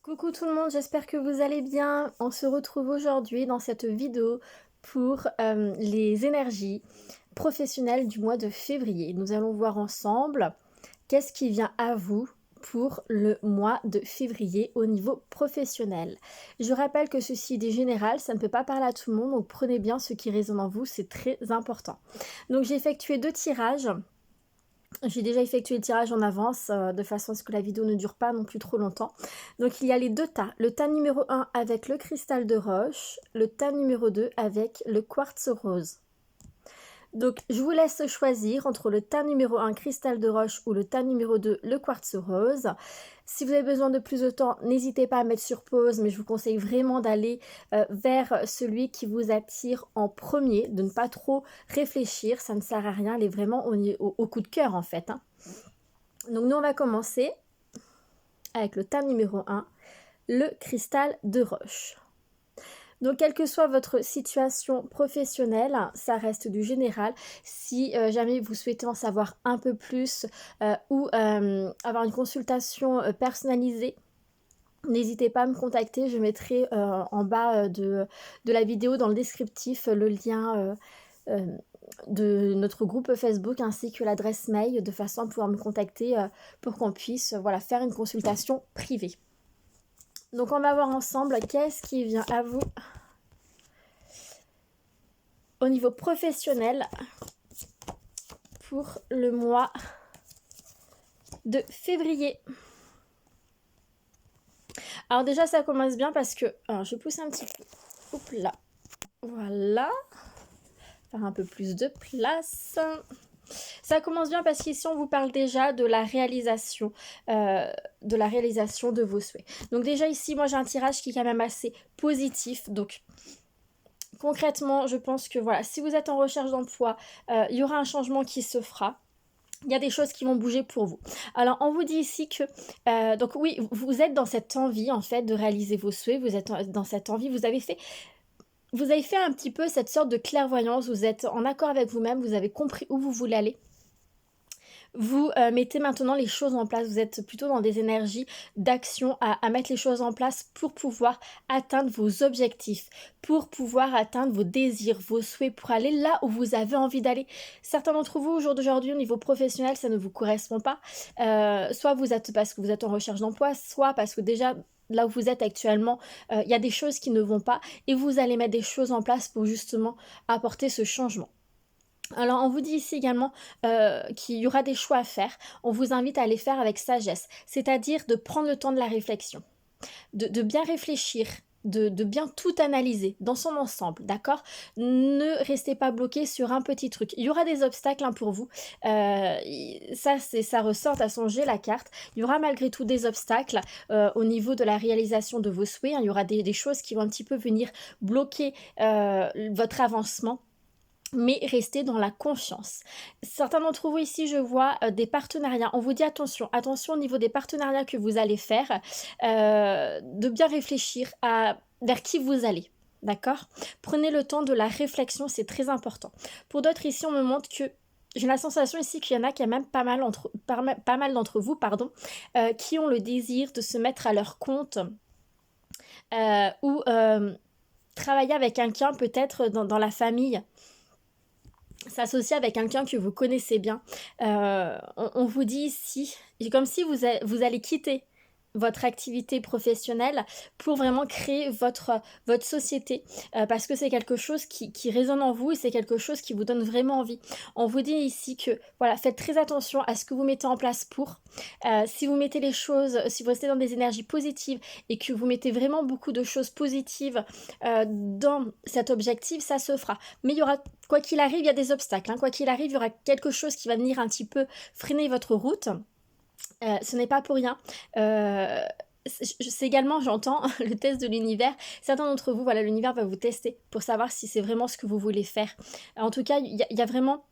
Coucou tout le monde, j'espère que vous allez bien. On se retrouve aujourd'hui dans cette vidéo pour les énergies professionnelles du mois de février. Nous allons voir ensemble qu'est-ce qui vient à vous pour le mois de février au niveau professionnel. Je rappelle que ceci est général, ça ne peut pas parler à tout le monde, donc prenez bien ce qui résonne en vous, c'est très important. Donc j'ai effectué 2 tirages. J'ai déjà effectué le tirage en avance, de façon à ce que la vidéo ne dure pas non plus trop longtemps. Donc il y a les 2 tas. Le tas numéro 1 avec le cristal de roche, le tas numéro 2 avec le quartz rose. Donc je vous laisse choisir entre le tas numéro 1 cristal de roche ou le tas numéro 2 le quartz rose. Si vous avez besoin de plus de temps, n'hésitez pas à mettre sur pause, mais je vous conseille vraiment d'aller vers celui qui vous attire en premier, de ne pas trop réfléchir, ça ne sert à rien, aller vraiment au coup de cœur en fait. Donc nous on va commencer avec le tas numéro 1, le cristal de roche. Donc, quelle que soit votre situation professionnelle, ça reste du général. Si jamais vous souhaitez en savoir un peu plus ou avoir une consultation personnalisée, n'hésitez pas à me contacter. Je mettrai en bas de la vidéo, dans le descriptif, le lien de notre groupe Facebook ainsi que l'adresse mail, de façon à pouvoir me contacter pour qu'on puisse faire une consultation privée. Donc on va voir ensemble qu'est-ce qui vient à vous au niveau professionnel pour le mois de février. Alors déjà ça commence bien parce que, alors je pousse un petit peu, hop là, voilà, faire un peu plus de place. Ça commence bien parce qu'ici on vous parle déjà de la réalisation de vos souhaits. Donc déjà ici moi j'ai un tirage qui est quand même assez positif. Donc concrètement je pense que voilà, si vous êtes en recherche d'emploi, il y aura un changement qui se fera. Il y a des choses qui vont bouger pour vous. Alors on vous dit ici que donc oui, vous êtes dans cette envie en fait de réaliser vos souhaits. Vous êtes dans cette envie, vous avez fait un petit peu cette sorte de clairvoyance, vous êtes en accord avec vous-même, vous avez compris où vous voulez aller. Vous mettez maintenant les choses en place, vous êtes plutôt dans des énergies d'action à mettre les choses en place pour pouvoir atteindre vos objectifs, pour pouvoir atteindre vos désirs, vos souhaits, pour aller là où vous avez envie d'aller. Certains d'entre vous, au jour d'aujourd'hui, au niveau professionnel, ça ne vous correspond pas. Soit vous êtes parce que vous êtes en recherche d'emploi, soit parce que déjà là où vous êtes actuellement, il y a des choses qui ne vont pas et vous allez mettre des choses en place pour justement apporter ce changement. Alors on vous dit ici également qu'il y aura des choix à faire. On vous invite à les faire avec sagesse, c'est-à-dire de prendre le temps de la réflexion, de bien réfléchir, de bien tout analyser dans son ensemble, d'accord? Ne restez pas bloqué sur un petit truc. Il y aura des obstacles pour vous. Ça ressort à songer la carte. Il y aura malgré tout des obstacles au niveau de la réalisation de vos souhaits. Il y aura des choses qui vont un petit peu venir bloquer votre avancement. Mais restez dans la confiance. Certains d'entre vous ici, je vois des partenariats. On vous dit attention au niveau des partenariats que vous allez faire, de bien réfléchir vers qui vous allez. D'accord? Prenez le temps de la réflexion, c'est très important. Pour d'autres ici, on me montre que j'ai la sensation ici qu'il y en a qui a même pas mal d'entre vous, qui ont le désir de se mettre à leur compte ou travailler avec quelqu'un peut-être dans la famille. S'associer avec quelqu'un que vous connaissez bien. On vous dit ici, comme si vous allez quitter votre activité professionnelle pour vraiment créer votre société parce que c'est quelque chose qui résonne en vous et c'est quelque chose qui vous donne vraiment envie. On vous dit ici que voilà, faites très attention à ce que vous mettez en place pour. Si vous mettez les choses, si vous restez dans des énergies positives et que vous mettez vraiment beaucoup de choses positives dans cet objectif, ça se fera. Mais il y aura, quoi qu'il arrive, il y a des obstacles. Quoi qu'il arrive, il y aura quelque chose qui va venir un petit peu freiner votre route. Ce n'est pas pour rien. C'est également, j'entends, le test de l'univers. Certains d'entre vous, voilà, l'univers va vous tester pour savoir si c'est vraiment ce que vous voulez faire. En tout cas, il y a vraiment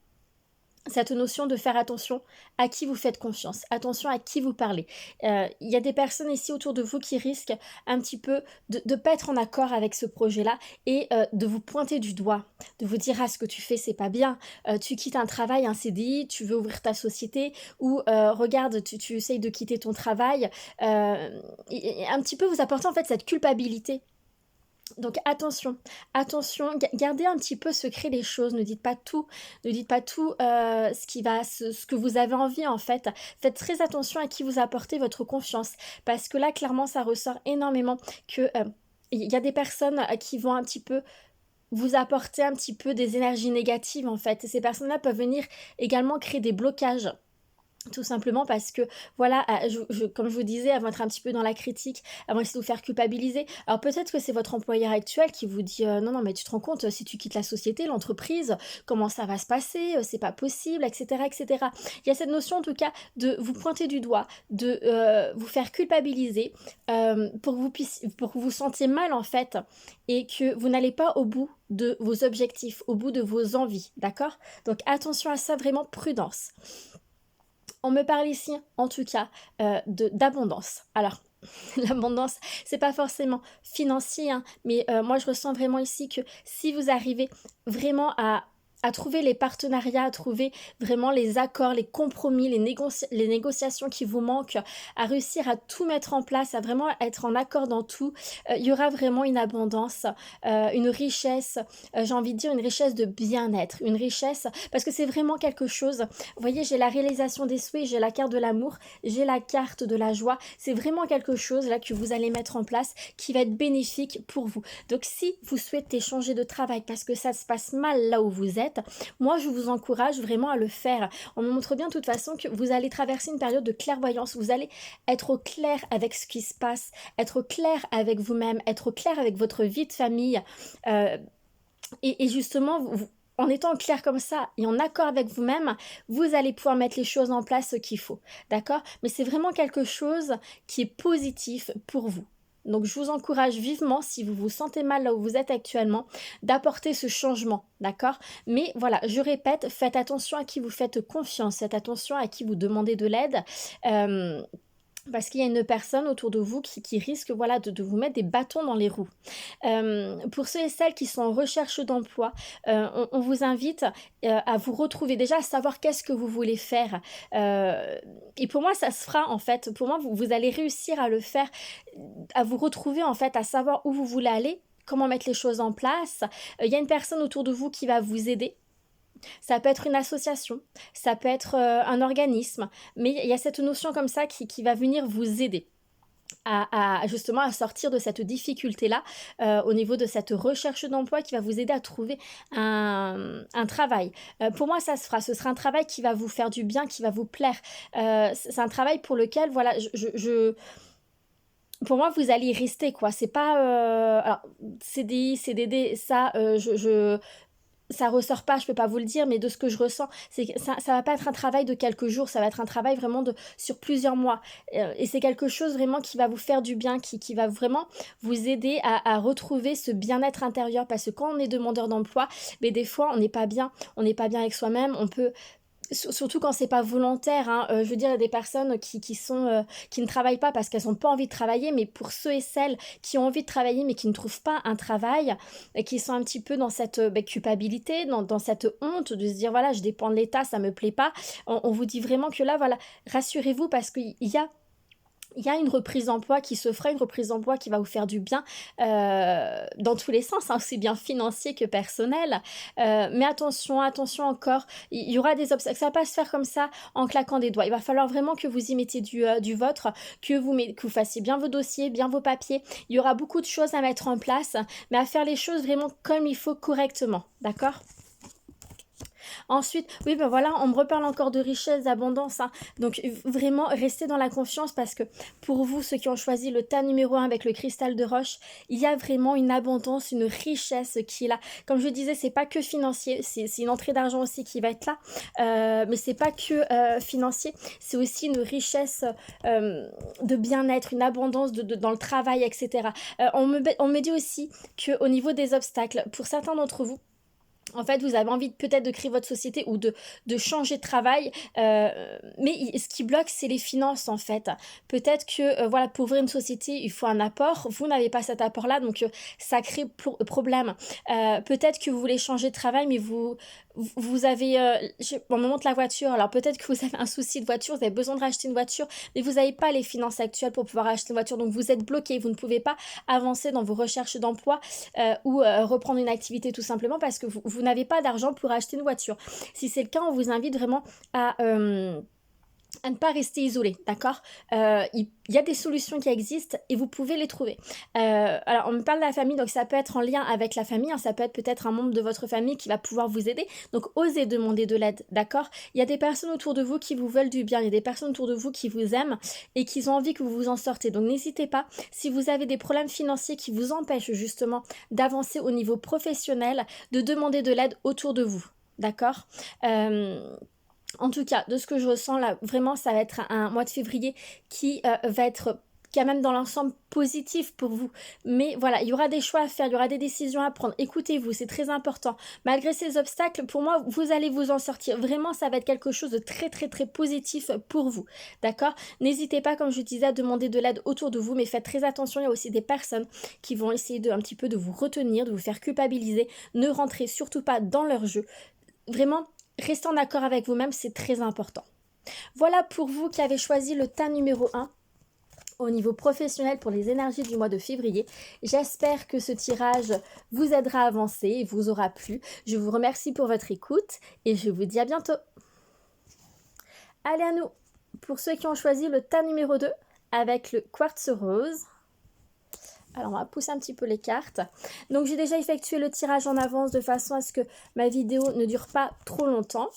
cette notion de faire attention à qui vous faites confiance, attention à qui vous parlez. Il y a des personnes ici autour de vous qui risquent un petit peu de ne pas être en accord avec ce projet-là et de vous pointer du doigt, de vous dire: ah, ce que tu fais c'est pas bien, tu quittes un travail, un CDI, tu veux ouvrir ta société, ou regarde, tu essayes de quitter ton travail, et un petit peu vous apporter en fait cette culpabilité. Donc attention, attention, gardez un petit peu secret les choses, ne dites pas tout, ne dites pas tout ce que vous avez envie en fait. Faites très attention à qui vous apportez votre confiance, parce que là clairement ça ressort énormément que il y a des personnes qui vont un petit peu vous apporter un petit peu des énergies négatives en fait. Et ces personnes-là peuvent venir également créer des blocages. Tout simplement parce que, voilà, comme je vous disais, avant d'être un petit peu dans la critique, avant d'essayer de vous faire culpabiliser, alors peut-être que c'est votre employeur actuel qui vous dit non, non, mais tu te rends compte, si tu quittes la société, l'entreprise, comment ça va se passer, c'est pas possible, etc., etc. Il y a cette notion en tout cas de vous pointer du doigt, de vous faire culpabiliser pour que vous sentiez mal en fait, et que vous n'allez pas au bout de vos objectifs, au bout de vos envies, d'accord? Donc attention à ça, vraiment prudence. On me parle ici, en tout cas, d'abondance. Alors, l'abondance, c'est pas forcément financier, hein, mais moi, je ressens vraiment ici que si vous arrivez vraiment à trouver les partenariats, à trouver vraiment les accords, les compromis, les négociations qui vous manquent, à réussir à tout mettre en place, à vraiment être en accord dans tout, il y aura vraiment une abondance, une richesse, j'ai envie de dire une richesse de bien-être, une richesse, parce que c'est vraiment quelque chose. Vous voyez, j'ai la réalisation des souhaits, j'ai la carte de l'amour, j'ai la carte de la joie. C'est vraiment quelque chose là que vous allez mettre en place qui va être bénéfique pour vous. Donc si vous souhaitez changer de travail parce que ça se passe mal là où vous êtes, moi je vous encourage vraiment à le faire. On me montre bien de toute façon que vous allez traverser une période de clairvoyance, vous allez être au clair avec ce qui se passe, être au clair avec vous-même, être au clair avec votre vie de famille, et justement en étant au clair comme ça et en accord avec vous-même, vous allez pouvoir mettre les choses en place qu'il faut, d'accord? Mais c'est vraiment quelque chose qui est positif pour vous. Donc je vous encourage vivement, si vous vous sentez mal là où vous êtes actuellement, d'apporter ce changement, d'accord? Mais voilà, je répète, faites attention à qui vous faites confiance, faites attention à qui vous demandez de l'aide. Parce qu'il y a une personne autour de vous qui risque, voilà, de vous mettre des bâtons dans les roues. Pour ceux et celles qui sont en recherche d'emploi, on vous invite à vous retrouver, déjà à savoir qu'est-ce que vous voulez faire. Et pour moi, ça se fera en fait. Pour moi, vous allez réussir à le faire, à vous retrouver en fait, à savoir où vous voulez aller, comment mettre les choses en place. Il y a une personne autour de vous qui va vous aider. Ça peut être une association, ça peut être un organisme, mais il y a cette notion comme ça qui va venir vous aider justement à sortir de cette difficulté-là au niveau de cette recherche d'emploi, qui va vous aider à trouver un travail. Pour moi, ça se fera. Ce sera un travail qui va vous faire du bien, qui va vous plaire. C'est un travail pour lequel, voilà, pour moi, vous allez y rester, quoi. C'est pas... alors, CDI, CDD, ça, ça ressort pas, je peux pas vous le dire, mais de ce que je ressens, c'est que ça va pas être un travail de quelques jours, ça va être un travail vraiment sur plusieurs mois. Et c'est quelque chose vraiment qui va vous faire du bien, qui va vraiment vous aider à retrouver ce bien-être intérieur. Parce que quand on est demandeur d'emploi, mais des fois on n'est pas bien, avec soi-même, on peut... Surtout quand c'est pas volontaire, hein. Je veux dire, il y a des personnes qui ne travaillent pas parce qu'elles n'ont pas envie de travailler, mais pour ceux et celles qui ont envie de travailler mais qui ne trouvent pas un travail, et qui sont un petit peu dans cette culpabilité, dans cette honte de se dire voilà, je dépends de l'État, ça me plaît pas, on vous dit vraiment que là, voilà, rassurez-vous, parce qu'il y a une reprise d'emploi qui se fera, une reprise d'emploi qui va vous faire du bien dans tous les sens, hein, aussi bien financier que personnel. Mais attention encore, il y aura des obstacles. Ça va pas se faire comme ça en claquant des doigts. Il va falloir vraiment que vous y mettiez du vôtre, que vous fassiez bien vos dossiers, bien vos papiers. Il y aura beaucoup de choses à mettre en place, mais à faire les choses vraiment comme il faut, correctement. D'accord ? Ensuite, oui, ben voilà, on me reparle encore de richesse, d'abondance, hein. Donc vraiment, restez dans la confiance, parce que pour vous, ceux qui ont choisi le tas numéro 1 avec le cristal de roche, il y a vraiment une abondance, une richesse qui est là. Comme je disais, c'est pas que financier, c'est une entrée d'argent aussi qui va être là, mais c'est pas que financier, c'est aussi une richesse de bien-être, une abondance dans le travail, etc. On me dit aussi qu'au niveau des obstacles, pour certains d'entre vous, En fait, vous avez envie peut-être de créer votre société ou de changer de travail, mais ce qui bloque, c'est les finances en fait. Peut-être que voilà, pour ouvrir une société, il faut un apport. Vous n'avez pas cet apport-là, donc ça crée problème. Peut-être que vous voulez changer de travail, mais vous avez, on me montre la voiture. Alors peut-être que vous avez un souci de voiture, vous avez besoin de racheter une voiture, mais vous n'avez pas les finances actuelles pour pouvoir acheter une voiture, donc vous êtes bloqué. Vous ne pouvez pas avancer dans vos recherches d'emploi ou reprendre une activité tout simplement parce que vous n'avez pas d'argent pour acheter une voiture. Si c'est le cas, on vous invite vraiment à ne pas rester isolé, d'accord. Il y a des solutions qui existent et vous pouvez les trouver. Alors, on me parle de la famille, donc ça peut être en lien avec la famille, hein, ça peut être peut-être un membre de votre famille qui va pouvoir vous aider. Donc, osez demander de l'aide, d'accord. Il y a des personnes autour de vous qui vous veulent du bien, il y a des personnes autour de vous qui vous aiment et qui ont envie que vous vous en sortez. Donc, n'hésitez pas, si vous avez des problèmes financiers qui vous empêchent justement d'avancer au niveau professionnel, de demander de l'aide autour de vous, d'accord. En tout cas, de ce que je ressens là, vraiment, ça va être un mois de février qui va être quand même dans l'ensemble positif pour vous. Mais voilà, il y aura des choix à faire, il y aura des décisions à prendre. Écoutez-vous, c'est très important. Malgré ces obstacles, pour moi, vous allez vous en sortir. Vraiment, ça va être quelque chose de très, très, très positif pour vous. D'accord? N'hésitez pas, comme je disais, à demander de l'aide autour de vous, mais faites très attention. Il y a aussi des personnes qui vont essayer un petit peu de vous retenir, de vous faire culpabiliser. Ne rentrez surtout pas dans leur jeu. Vraiment, restez en accord avec vous-même, c'est très important. Voilà pour vous qui avez choisi le tas numéro 1 au niveau professionnel pour les énergies du mois de février. J'espère que ce tirage vous aidera à avancer et vous aura plu. Je vous remercie pour votre écoute et je vous dis à bientôt. Allez à nous, pour ceux qui ont choisi le tas numéro 2 avec le quartz rose. Alors, on va pousser un petit peu les cartes. Donc, j'ai déjà effectué le tirage en avance de façon à ce que ma vidéo ne dure pas trop longtemps.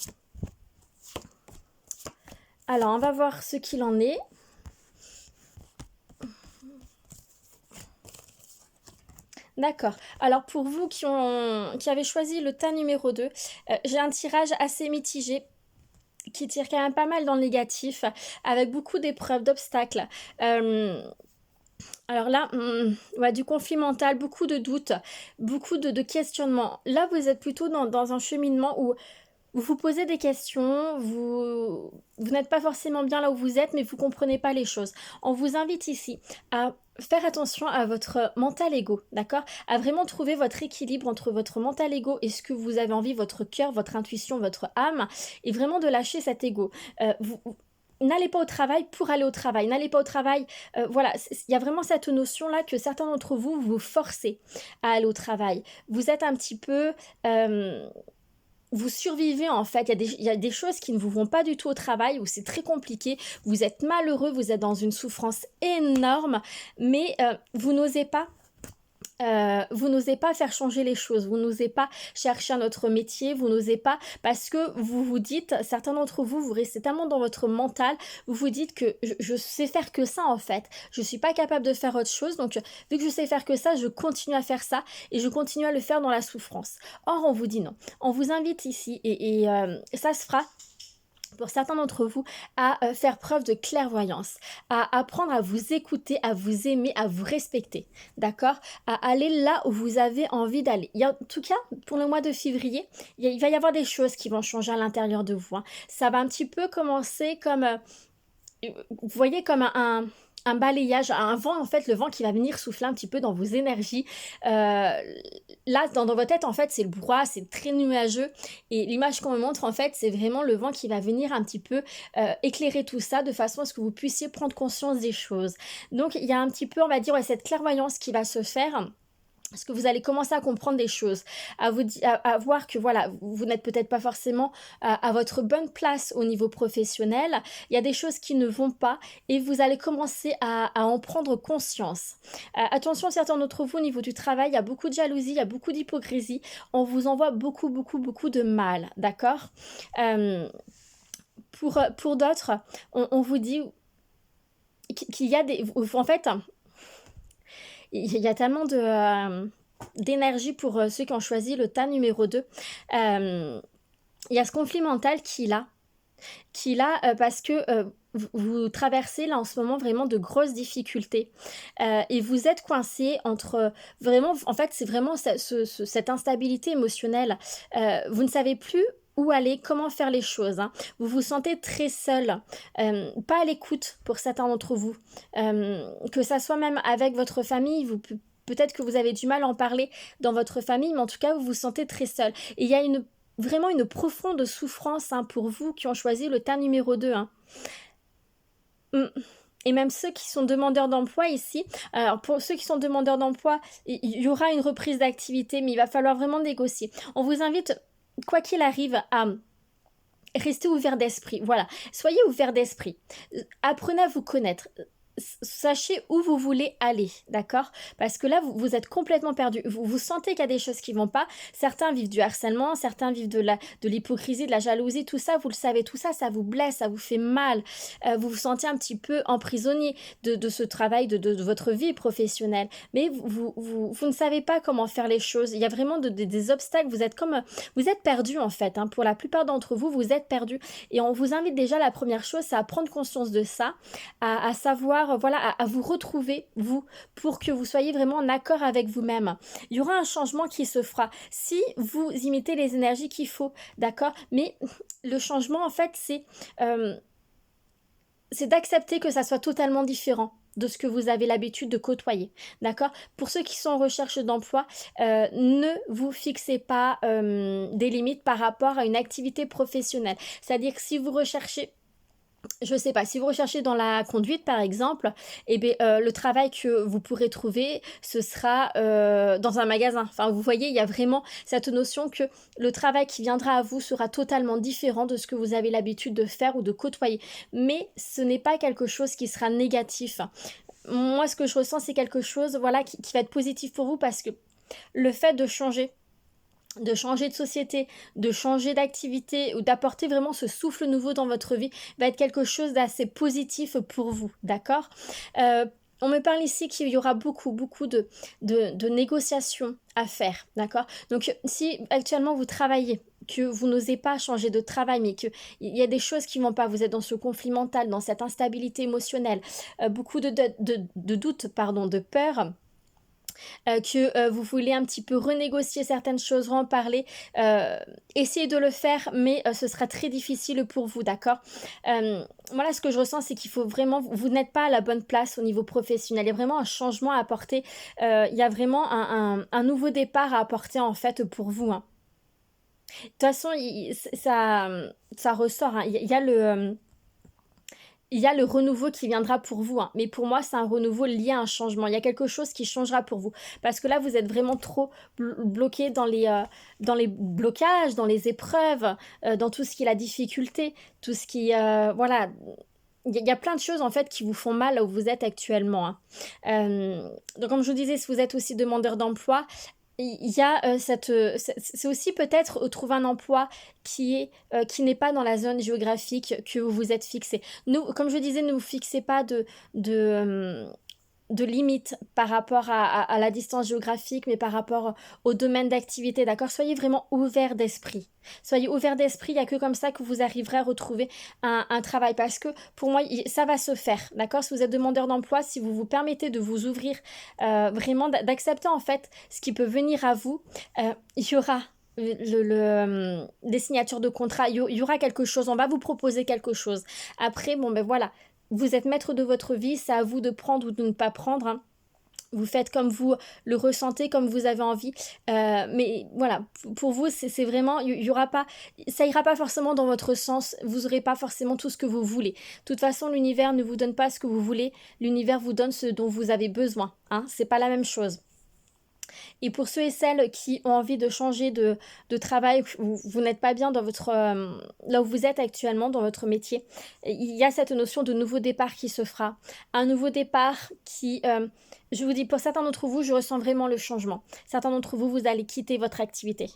Alors, on va voir ce qu'il en est. D'accord. Alors, pour vous qui avez choisi le tas numéro 2, j'ai un tirage assez mitigé qui tire quand même pas mal dans le négatif, avec beaucoup d'épreuves, d'obstacles. Alors là, ouais, du conflit mental, beaucoup de doutes, beaucoup de questionnements. Là, vous êtes plutôt dans un cheminement où vous vous posez des questions, vous n'êtes pas forcément bien là où vous êtes, mais vous ne comprenez pas les choses. On vous invite ici à faire attention à votre mental ego, d'accord? À vraiment trouver votre équilibre entre votre mental ego et ce que vous avez envie, votre cœur, votre intuition, votre âme, et vraiment de lâcher cet ego. N'allez pas au travail pour aller au travail. N'allez pas au travail. Voilà, il y a vraiment cette notion-là que certains d'entre vous vous forcez à aller au travail. Vous êtes un petit peu... vous survivez en fait, il y a des choses qui ne vous vont pas du tout au travail, où c'est très compliqué, vous êtes malheureux, vous êtes dans une souffrance énorme, mais vous n'osez pas faire changer les choses, vous n'osez pas chercher un autre métier, vous n'osez pas, parce que vous vous dites, certains d'entre vous, vous restez tellement dans votre mental, vous vous dites que je sais faire que ça en fait, je suis pas capable de faire autre chose, donc vu que je sais faire que ça, je continue à faire ça et je continue à le faire dans la souffrance. Or, on vous dit non, on vous invite ici et ça se fera pour certains d'entre vous, à faire preuve de clairvoyance, à apprendre à vous écouter, à vous aimer, à vous respecter, d'accord? À aller là où vous avez envie d'aller. En tout cas, pour le mois de février, il va y avoir des choses qui vont changer à l'intérieur de vous, hein. Ça va un petit peu commencer comme, vous voyez, comme un balayage, un vent en fait, le vent qui va venir souffler un petit peu dans vos énergies. Là, dans votre tête, en fait, c'est le brouhaha, c'est très nuageux. Et l'image qu'on me montre, en fait, c'est vraiment le vent qui va venir un petit peu éclairer tout ça de façon à ce que vous puissiez prendre conscience des choses. Donc, il y a un petit peu, on va dire, ouais, cette clairvoyance qui va se faire. Parce que vous allez commencer à comprendre des choses, à voir que voilà, vous n'êtes peut-être pas forcément à votre bonne place au niveau professionnel. Il y a des choses qui ne vont pas et vous allez commencer à en prendre conscience. Attention, certains d'entre vous au niveau du travail, il y a beaucoup de jalousie, il y a beaucoup d'hypocrisie. On vous envoie beaucoup, beaucoup, beaucoup de mal, d'accord? Pour d'autres, on vous dit qu'il y a des... En fait... Il y a tellement d'énergie pour ceux qui ont choisi le tas numéro 2. Il y a ce conflit mental qui est là. qui là, parce que vous traversez là en ce moment vraiment de grosses difficultés et vous êtes coincé entre vraiment, en fait, c'est vraiment cette instabilité émotionnelle. Vous ne savez plus où aller, comment faire les choses, hein. Vous vous sentez très seul, pas à l'écoute pour certains d'entre vous, que ça soit même avec votre famille, peut-être que vous avez du mal à en parler dans votre famille, mais en tout cas, vous vous sentez très seul. Et il y a vraiment une profonde souffrance, hein, pour vous qui ont choisi le tas numéro 2, hein. Mm. Et même ceux qui sont demandeurs d'emploi ici, alors pour ceux qui sont demandeurs d'emploi, il y aura une reprise d'activité, mais il va falloir vraiment négocier. On vous invite, quoi qu'il arrive, à rester ouvert d'esprit. Voilà, soyez ouvert d'esprit. Apprenez à vous connaître. Sachez où vous voulez aller, d'accord? Parce que là, vous êtes complètement perdu. Vous sentez qu'il y a des choses qui vont pas. Certains vivent du harcèlement, certains vivent de l'hypocrisie, de la jalousie, tout ça, vous le savez, tout ça, ça vous blesse, ça vous fait mal. Vous vous sentez un petit peu emprisonné de ce travail, de votre vie professionnelle. Mais vous ne savez pas comment faire les choses. Il y a vraiment des obstacles. Vous êtes perdu en fait, hein. Pour la plupart d'entre vous, vous êtes perdu. Et on vous invite déjà, la première chose, c'est à prendre conscience de ça, à savoir, voilà, à vous retrouver, vous, pour que vous soyez vraiment en accord avec vous-même. Il y aura un changement qui se fera si vous imitez les énergies qu'il faut, d'accord? Mais le changement, en fait, c'est d'accepter que ça soit totalement différent de ce que vous avez l'habitude de côtoyer, d'accord? Pour ceux qui sont en recherche d'emploi, ne vous fixez pas des limites par rapport à une activité professionnelle. C'est-à-dire que si vous recherchez, je sais pas, si vous recherchez dans la conduite par exemple, eh bien, le travail que vous pourrez trouver, ce sera dans un magasin. Enfin, vous voyez, il y a vraiment cette notion que le travail qui viendra à vous sera totalement différent de ce que vous avez l'habitude de faire ou de côtoyer. Mais ce n'est pas quelque chose qui sera négatif. Moi, ce que je ressens, c'est quelque chose, voilà, qui va être positif pour vous, parce que le fait de changer de société, de changer d'activité ou d'apporter vraiment ce souffle nouveau dans votre vie va être quelque chose d'assez positif pour vous, d'accord? On me parle ici qu'il y aura beaucoup de négociations à faire, d'accord? Donc si actuellement vous travaillez, que vous n'osez pas changer de travail, mais qu'il y a des choses qui ne vont pas, vous êtes dans ce conflit mental, dans cette instabilité émotionnelle, beaucoup de doutes, pardon, de peur, que vous voulez un petit peu renégocier certaines choses, en parler, essayez de le faire, mais ce sera très difficile pour vous, d'accord? Voilà, ce que je ressens, c'est qu'il faut vraiment, vous n'êtes pas à la bonne place au niveau professionnel. Il y a vraiment un changement à apporter. Il y a vraiment un nouveau départ à apporter en fait pour vous, hein. De toute façon, ça ressort, hein. Il y a le renouveau qui viendra pour vous, hein. Mais pour moi, c'est un renouveau lié à un changement. Il y a quelque chose qui changera pour vous. Parce que là, vous êtes vraiment trop bloqué dans les blocages, dans les épreuves, dans tout ce qui est la difficulté, tout ce qui... voilà. Il y a plein de choses en fait qui vous font mal là où vous êtes actuellement, hein. Donc comme je vous disais, si vous êtes aussi demandeur d'emploi, il y a c'est aussi peut-être trouver un emploi qui n'est pas dans la zone géographique que vous vous êtes fixé. Nous, comme je disais, ne vous fixez pas de, euh, de limites par rapport à la distance géographique, mais par rapport au domaine d'activité, d'accord? Soyez vraiment ouvert d'esprit. Soyez ouvert d'esprit, il n'y a que comme ça que vous arriverez à retrouver un travail. Parce que pour moi, ça va se faire, d'accord? Si vous êtes demandeur d'emploi, si vous vous permettez de vous ouvrir, vraiment d'accepter en fait ce qui peut venir à vous, il y aura des signatures de contrat, il y aura quelque chose, on va vous proposer quelque chose. Après, bon ben voilà, vous êtes maître de votre vie, c'est à vous de prendre ou de ne pas prendre, hein. Vous faites comme vous le ressentez, comme vous avez envie. Mais voilà, pour vous, c'est vraiment, il y aura pas, ça ira pas forcément dans votre sens. Vous aurez pas forcément tout ce que vous voulez. De toute façon, l'univers ne vous donne pas ce que vous voulez. L'univers vous donne ce dont vous avez besoin, hein. C'est pas la même chose. Et pour ceux et celles qui ont envie de changer de travail, vous n'êtes pas bien dans là où vous êtes actuellement, dans votre métier, il y a cette notion de nouveau départ qui se fera. Un nouveau départ qui, je vous dis, pour certains d'entre vous, je ressens vraiment le changement. Certains d'entre vous, vous allez quitter votre activité.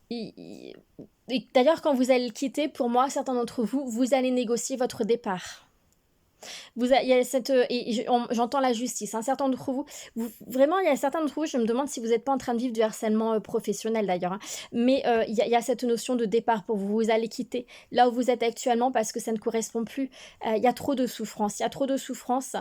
Et d'ailleurs, quand vous allez le quitter, pour moi, certains d'entre vous, vous allez négocier votre départ. Il y a cette, j'entends la justice. Un certain d'entre vous, vraiment, il y a certains d'entre vous, je me demande si vous n'êtes pas en train de vivre du harcèlement professionnel d'ailleurs, hein. Mais il y a cette notion de départ pour vous. Vous allez quitter là où vous êtes actuellement parce que ça ne correspond plus. Il y a trop de souffrance. Il y a trop de souffrance.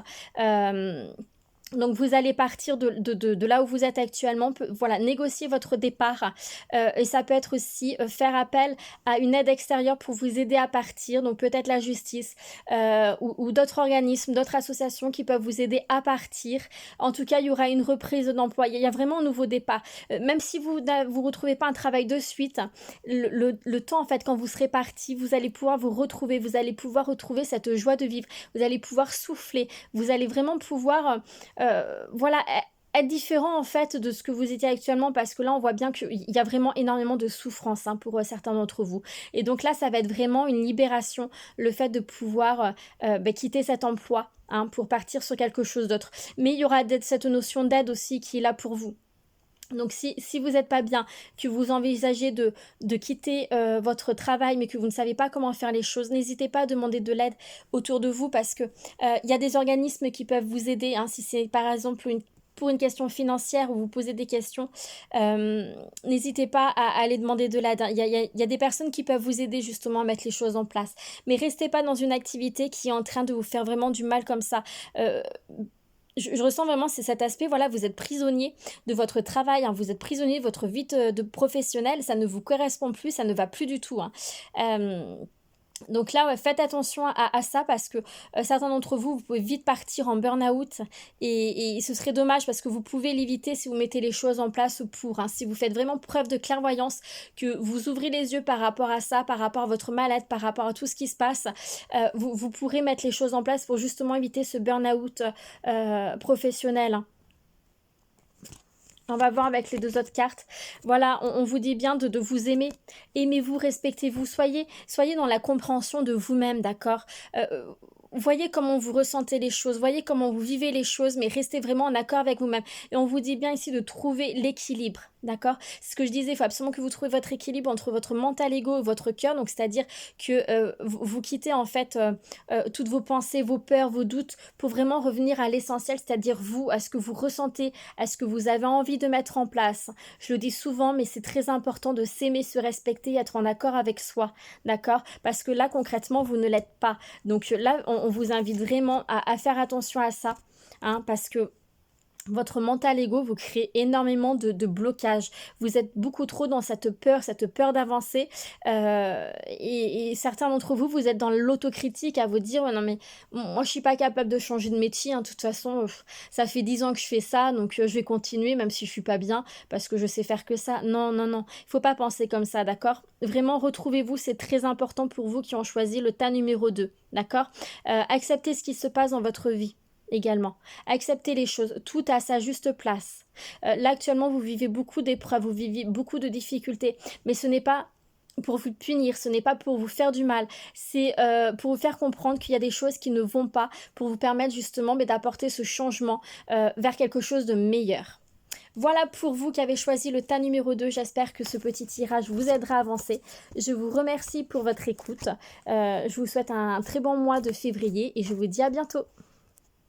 Donc vous allez partir de là où vous êtes actuellement, voilà, négocier votre départ et ça peut être aussi faire appel à une aide extérieure pour vous aider à partir, donc peut-être la justice ou d'autres organismes, d'autres associations qui peuvent vous aider à partir. En tout cas, il y aura une reprise d'emploi, il y a vraiment un nouveau départ. Même si vous ne retrouvez pas un travail de suite, le temps en fait quand vous serez parti, vous allez pouvoir vous retrouver, vous allez pouvoir retrouver cette joie de vivre, vous allez pouvoir souffler, vous allez vraiment pouvoir... voilà, être différent en fait de ce que vous étiez actuellement parce que là on voit bien qu'il y a vraiment énormément de souffrance hein, pour certains d'entre vous et donc là ça va être vraiment une libération, le fait de pouvoir quitter cet emploi hein, pour partir sur quelque chose d'autre, mais il y aura cette notion d'aide aussi qui est là pour vous. Donc si vous n'êtes pas bien, que vous envisagez de quitter votre travail mais que vous ne savez pas comment faire les choses, n'hésitez pas à demander de l'aide autour de vous parce que y a des organismes qui peuvent vous aider, hein, si c'est par exemple pour une question financière ou vous posez des questions, n'hésitez pas à aller demander de l'aide. Il y a des personnes qui peuvent vous aider justement à mettre les choses en place. Mais restez pas dans une activité qui est en train de vous faire vraiment du mal comme ça. Je ressens vraiment c'est cet aspect, voilà, vous êtes prisonnier de votre travail, hein, vous êtes prisonnier de votre vie de professionnel, ça ne vous correspond plus, ça ne va plus du tout. Hein. Donc là, ouais, faites attention à ça parce que certains d'entre vous, vous pouvez vite partir en burn-out et ce serait dommage parce que vous pouvez l'éviter si vous mettez les choses en place pour. Hein, si vous faites vraiment preuve de clairvoyance, que vous ouvrez les yeux par rapport à ça, par rapport à votre mal-être, par rapport à tout ce qui se passe, vous pourrez mettre les choses en place pour justement éviter ce burn-out professionnel. Hein. On va voir avec les deux autres cartes. Voilà, on vous dit bien de vous aimer. Aimez-vous, respectez-vous. Soyez dans la compréhension de vous-même, d'accord ? Voyez comment vous ressentez les choses, voyez comment vous vivez les choses, mais restez vraiment en accord avec vous-même. Et on vous dit bien ici de trouver l'équilibre, d'accord ? C'est ce que je disais, il faut absolument que vous trouviez votre équilibre entre votre mental ego et votre cœur, donc c'est-à-dire que vous quittez en fait toutes vos pensées, vos peurs, vos doutes, pour vraiment revenir à l'essentiel, c'est-à-dire vous, à ce que vous ressentez, à ce que vous avez envie de mettre en place. Je le dis souvent, mais c'est très important de s'aimer, se respecter, être en accord avec soi, d'accord ? Parce que là, concrètement, vous ne l'êtes pas. Donc là, on vous invite vraiment à faire attention à ça, hein, parce que votre mental ego vous crée énormément de blocages. Vous êtes beaucoup trop dans cette peur d'avancer et certains d'entre vous, vous êtes dans l'autocritique à vous dire non mais moi je suis pas capable de changer de métier, hein, de toute façon ça fait 10 ans que je fais ça donc je vais continuer même si je suis pas bien parce que je sais faire que ça. Non, il faut pas penser comme ça, d'accord ? Vraiment retrouvez-vous, c'est très important pour vous qui ont choisi le tas numéro 2, d'accord ? Acceptez ce qui se passe dans votre vie. Également. Acceptez les choses, tout à sa juste place. Là, actuellement, vous vivez beaucoup d'épreuves, vous vivez beaucoup de difficultés, mais ce n'est pas pour vous punir, ce n'est pas pour vous faire du mal, c'est pour vous faire comprendre qu'il y a des choses qui ne vont pas, pour vous permettre justement d'apporter ce changement vers quelque chose de meilleur. Voilà pour vous qui avez choisi le tas numéro 2. J'espère que ce petit tirage vous aidera à avancer. Je vous remercie pour votre écoute. Je vous souhaite un très bon mois de février et je vous dis à bientôt.